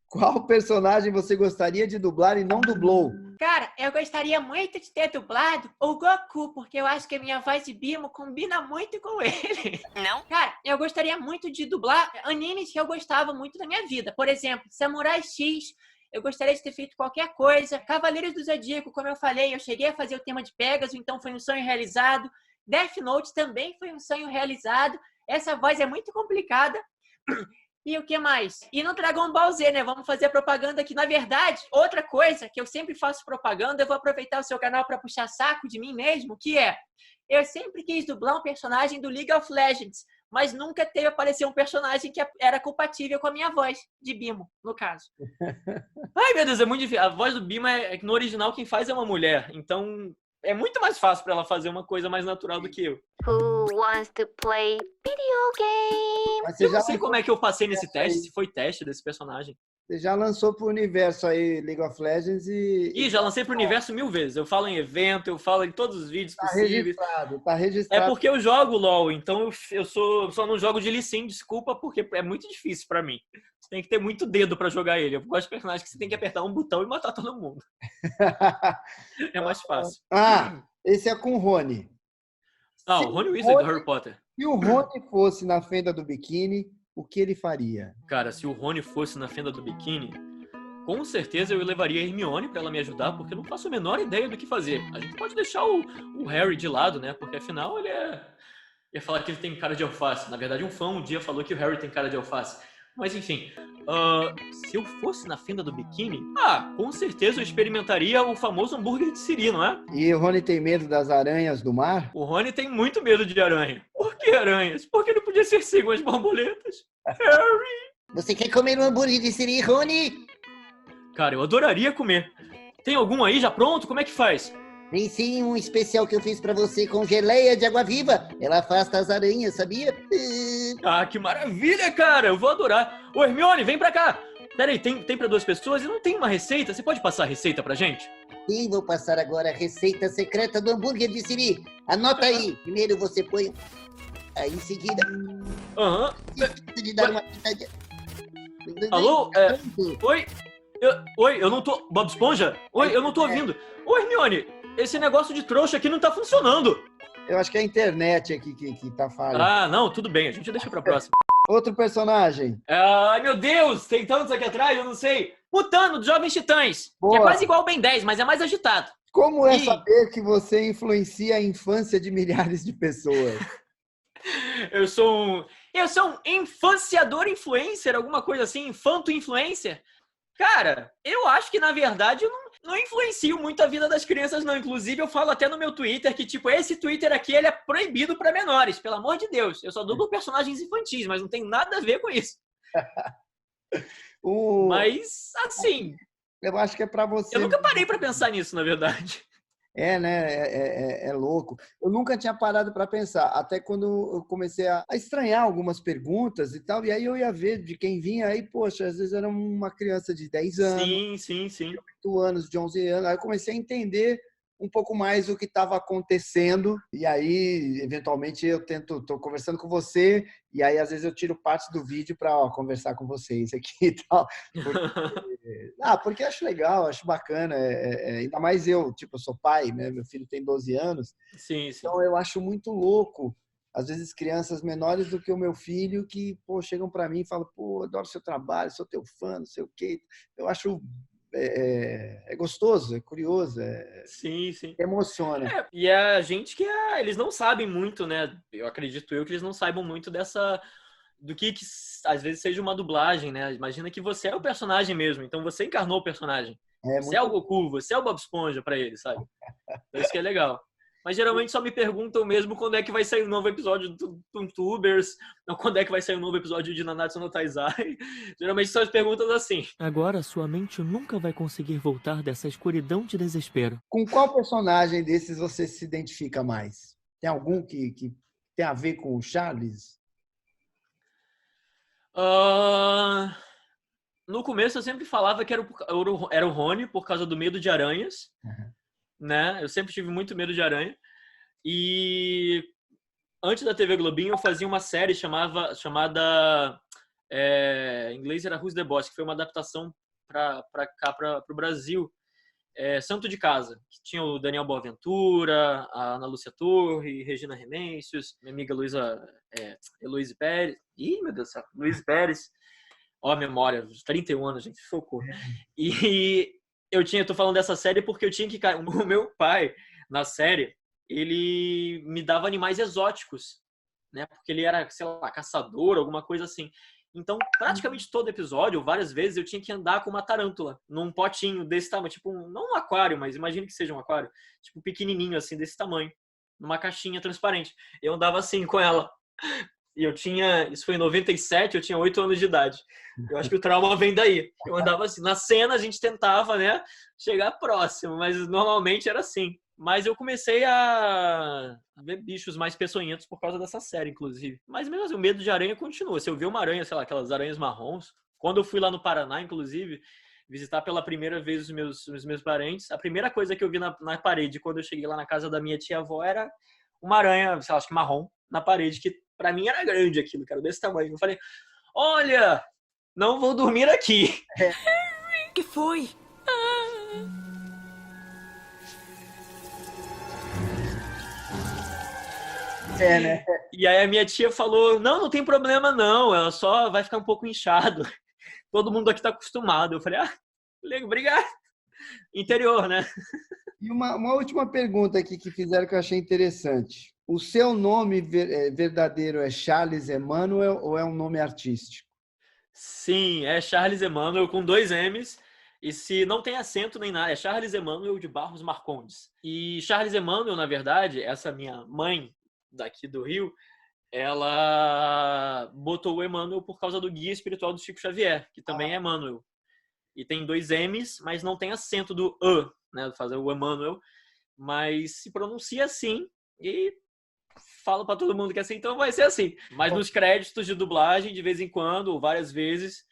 Qual personagem você gostaria de dublar e não dublou? Cara, eu gostaria muito de ter dublado o Goku, porque eu acho que a minha voz de Bimo combina muito com ele. Não? Cara, eu gostaria muito de dublar animes que eu gostava muito da minha vida. Por exemplo, Samurai X. Eu gostaria de ter feito qualquer coisa. Cavaleiros do Zodíaco, como eu falei, eu cheguei a fazer o tema de Pegasus, então foi um sonho realizado. Death Note também foi um sonho realizado. Essa voz é muito complicada. E o que mais? E no Dragon Ball Z, né? Vamos fazer propaganda aqui. Na verdade, outra coisa que eu sempre faço propaganda, eu vou aproveitar o seu canal para puxar saco de mim mesmo, que é... Eu sempre quis dublar um personagem do League of Legends, mas nunca teve aparecer um personagem que era compatível com a minha voz, de Bimo, no caso. Ai, meu Deus, é muito difícil. A voz do Bimo, no original, quem faz é uma mulher. Então... é muito mais fácil pra ela fazer uma coisa mais natural do que eu. Who wants to play video game? Mas você Eu já não sei como é que eu passei nesse teste, se foi teste desse personagem. Você já lançou pro universo aí League of Legends Ih, já lancei pro universo 1000 vezes. Eu falo em evento, eu falo em todos os vídeos possíveis. Tá registrado. É porque eu jogo LoL, então eu só não jogo de Lee Sin, desculpa, porque é muito difícil pra mim. Você tem que ter muito dedo pra jogar ele. Eu gosto de personagens que você tem que apertar um botão e matar todo mundo. É mais fácil. Esse é com o Rony. O Rony Weasley do Harry Potter. Se o Rony fosse na fenda do biquíni, o que ele faria? Cara, se o Rony fosse na fenda do biquíni, com certeza eu levaria a Hermione pra ela me ajudar, porque eu não faço a menor ideia do que fazer. A gente pode deixar o Harry de lado, né? Porque afinal ele é... Ia falar que ele tem cara de alface. Na verdade, um fã um dia falou que o Harry tem cara de alface. Mas enfim, se eu fosse na fenda do biquíni, com certeza eu experimentaria o famoso hambúrguer de Siri, não é? E o Rony tem medo das aranhas do mar? O Rony tem muito medo de aranha. Por que aranhas? Porque não podia ser sim com as borboletas. Harry! Você quer comer um hambúrguer de Siri, Rony? Cara, eu adoraria comer. Tem algum aí já pronto? Como é que faz? Tem sim um especial que eu fiz pra você com geleia de água-viva. Ela afasta as aranhas, sabia? Que maravilha, cara! Eu vou adorar. Ô, Hermione, vem pra cá! Peraí, tem pra 2 pessoas e não tem uma receita? Você pode passar a receita pra gente? Sim, vou passar agora a receita secreta do hambúrguer de Siri. Anota aí. Primeiro você põe... Aí em seguida... De dar uma pitadinha. Alô? Oi, eu não tô... Bob Esponja? Oi, eu não tô ouvindo. Ô, Hermione, esse negócio de trouxa aqui não tá funcionando. Eu acho que é a internet aqui que tá falha. Não, tudo bem. A gente deixa pra próxima. Outro personagem. Ai, meu Deus, tem tantos aqui atrás, eu não sei. Mutano, dos Jovens Titãs. Boa. Que é quase igual o Ben 10, mas é mais agitado. Como é saber que você influencia a infância de milhares de pessoas? Eu sou um influenciador influencer, alguma coisa assim, infanto-influencer. Cara, eu acho que, na verdade, eu não influencio muito a vida das crianças, não. Inclusive, eu falo até no meu Twitter que, tipo, esse Twitter aqui, ele é proibido pra menores, pelo amor de Deus. Eu só dublo personagens infantis, mas não tem nada a ver com isso. Mas, assim... Eu acho que é pra você... Eu nunca parei pra pensar nisso, na verdade. É louco. Eu nunca tinha parado para pensar, até quando eu comecei a estranhar algumas perguntas e tal, e aí eu ia ver de quem vinha, aí, poxa, às vezes era uma criança de 10 anos, Sim. de 8 anos, de 11 anos, aí eu comecei a entender um pouco mais o que estava acontecendo, e aí, eventualmente, tô conversando com você, e aí, às vezes, eu tiro partes do vídeo para conversar com vocês aqui e tal. Porque acho legal, acho bacana, ainda mais eu sou pai, né? Meu filho tem 12 anos, Sim. Então eu acho muito louco, às vezes, crianças menores do que o meu filho que, chegam para mim e falam, adoro seu trabalho, sou teu fã, não sei o quê. Eu acho... É gostoso, é curioso, Sim. Emociona. E a gente que eles não sabem muito, né? Eu acredito que eles não saibam muito do que às vezes seja uma dublagem, né? Imagina que você é o personagem mesmo, então você encarnou o personagem. Você é o Goku, você é o Bob Esponja pra eles, sabe? Então isso que é legal. Mas geralmente só me perguntam mesmo quando é que vai sair um novo episódio do Tubers, ou quando é que vai sair um novo episódio de Nanatsu no Taizai. Geralmente são as perguntas assim. Agora sua mente nunca vai conseguir voltar dessa escuridão de desespero. Com qual personagem desses você se identifica mais? Tem algum que tem a ver com o Charles? No começo eu sempre falava que era o Rony por causa do medo de aranhas. Né? Eu sempre tive muito medo de aranha. E antes da TV Globinho eu fazia uma série chamada em inglês era Who's the Boss, que foi uma adaptação para o Brasil. Santo de Casa, que tinha o Daniel Boaventura, a Ana Lúcia Torre, Regina Remencios, minha amiga Heloíse Pérez. Ih, meu Deus do céu, Luiz Pérez. Ó, memória, 31 anos, gente, socorro. E eu tô falando dessa série porque eu tinha que... O meu pai, na série, ele me dava animais exóticos, né? Porque ele era, sei lá, caçador, alguma coisa assim. Então, praticamente todo episódio, várias vezes, eu tinha que andar com uma tarântula num potinho desse tamanho. Tipo, não um aquário, mas imagine que seja um aquário. Tipo, pequenininho, assim, desse tamanho. Numa caixinha transparente. Eu andava assim com ela. E isso foi em 97, eu tinha 8 anos de idade. Eu acho que o trauma vem daí. Eu andava assim. Na cena a gente tentava, né, chegar próximo, mas normalmente era assim. Mas eu comecei a ver bichos mais peçonhentos por causa dessa série, inclusive. Mas mesmo assim, o medo de aranha continua. Se eu ver uma aranha, sei lá, aquelas aranhas marrons, Quando eu fui lá no Paraná, inclusive, visitar pela primeira vez os meus parentes, a primeira coisa que eu vi na parede quando eu cheguei lá na casa da minha tia-avó era uma aranha, sei lá, acho que marrom, na parede, que pra mim era grande aquilo, cara, desse tamanho. Eu falei, olha, não vou dormir aqui. Que foi? Né? E aí a minha tia falou, não tem problema não, ela só vai ficar um pouco inchado. Todo mundo aqui tá acostumado. Eu falei, obrigado. Interior, né? E uma última pergunta aqui que fizeram que eu achei interessante. O seu nome verdadeiro é Charles Emmanuel ou é um nome artístico? Sim, é Charles Emmanuel com 2 M's. E se não tem acento nem nada, é Charles Emmanuel de Barros Marcondes. E Charles Emmanuel, na verdade, essa minha mãe daqui do Rio, ela botou o Emmanuel por causa do guia espiritual do Chico Xavier, que também é Emmanuel. E tem 2 M's, mas não tem acento do né, fazer o Emmanuel, mas se pronuncia assim e falo para todo mundo que é assim, então vai ser assim. Mas nos créditos de dublagem, de vez em quando, ou várias vezes,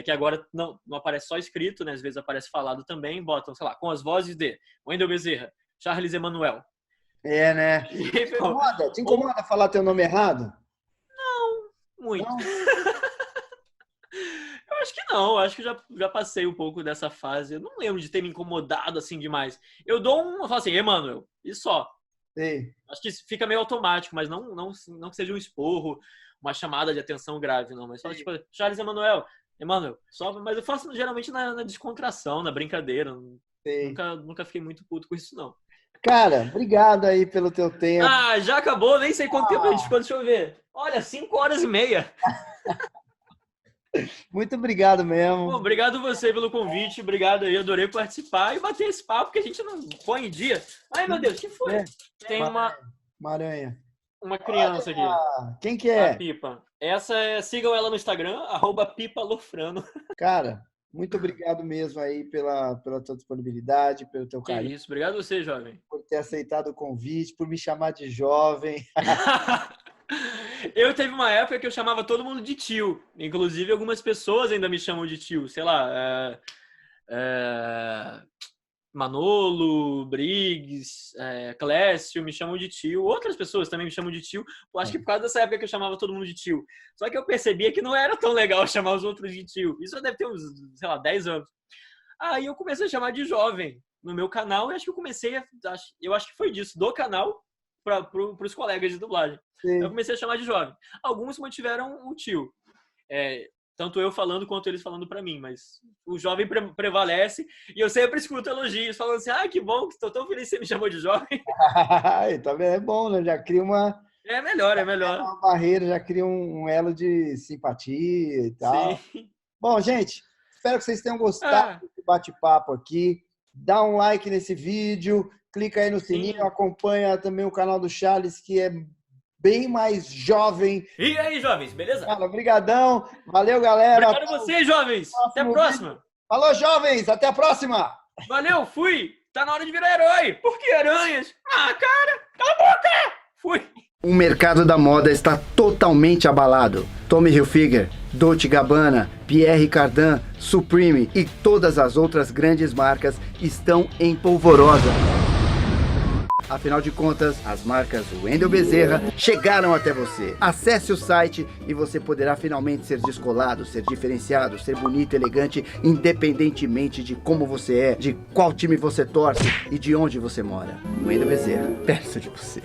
que agora não aparece só escrito, né, às vezes aparece falado também, botam, sei lá, com as vozes de Wendel Bezerra, Charles Emmanuel. É, né? Te incomoda falar teu nome errado? Não, muito. Não? Eu acho que não, acho que já passei um pouco dessa fase. Eu não lembro de ter me incomodado assim demais. Eu falo assim, Emmanuel, e só. Sim. Acho que fica meio automático, mas não que seja um esporro, uma chamada de atenção grave, não. Mas só tipo, Charles Emmanuel, só, mas eu faço geralmente na descontração, na brincadeira. Nunca fiquei muito puto com isso, não. Cara, obrigado aí pelo teu tempo. Já acabou, nem sei quanto tempo a gente ficou, deixa eu ver. Olha, 5h30. Muito obrigado mesmo. Bom, obrigado você pelo convite, obrigado aí, adorei participar e bater esse papo que a gente não põe em dia. Ai, meu Deus, o que foi? Tem uma aranha. Uma criança aqui. Quem que é? A Pipa. Sigam ela no Instagram, @pipalofrano. Cara, muito obrigado mesmo aí pela tua disponibilidade, pelo teu carinho. Isso, obrigado a você, jovem. Por ter aceitado o convite, por me chamar de jovem. Eu teve uma época que eu chamava todo mundo de tio. Inclusive, algumas pessoas ainda me chamam de tio. Sei lá, Manolo, Briggs, Clécio me chamam de tio. Outras pessoas também me chamam de tio. Eu acho que por causa dessa época que eu chamava todo mundo de tio. Só que eu percebia que não era tão legal chamar os outros de tio. Isso deve ter uns, sei lá, 10 anos. Aí eu comecei a chamar de jovem no meu canal. E acho que eu acho que foi disso, do canal para os colegas de dublagem. Sim. Eu comecei a chamar de jovem. Alguns mantiveram o tio. Tanto eu falando quanto eles falando pra mim, mas o jovem prevalece e eu sempre escuto elogios, falando assim, que bom, que estou tão feliz que você me chamou de jovem. Também é bom, né? Já cria uma... É melhor. Uma barreira, já cria um elo de simpatia e tal. Sim. Bom, gente, espero que vocês tenham gostado do bate-papo aqui. Dá um like nesse vídeo, clica aí no sininho, acompanha também o canal do Charles, que é bem mais jovem. E aí, jovens, beleza? Cara, brigadão. Valeu, galera. Obrigado a vocês, jovens. Até a próxima. Vídeo. Falou, jovens. Até a próxima. Valeu, fui. Tá na hora de virar herói. Por que aranhas? Cara, cala a boca. Fui. O mercado da moda está totalmente abalado. Tommy Hilfiger, Dolce & Gabbana, Pierre Cardin, Supreme e todas as outras grandes marcas estão em polvorosa. Afinal de contas, as marcas Wendel Bezerra chegaram até você. Acesse o site e você poderá finalmente ser descolado, ser diferenciado, ser bonito, elegante, independentemente de como você é, de qual time você torce e de onde você mora. Wendel Bezerra, perto de você.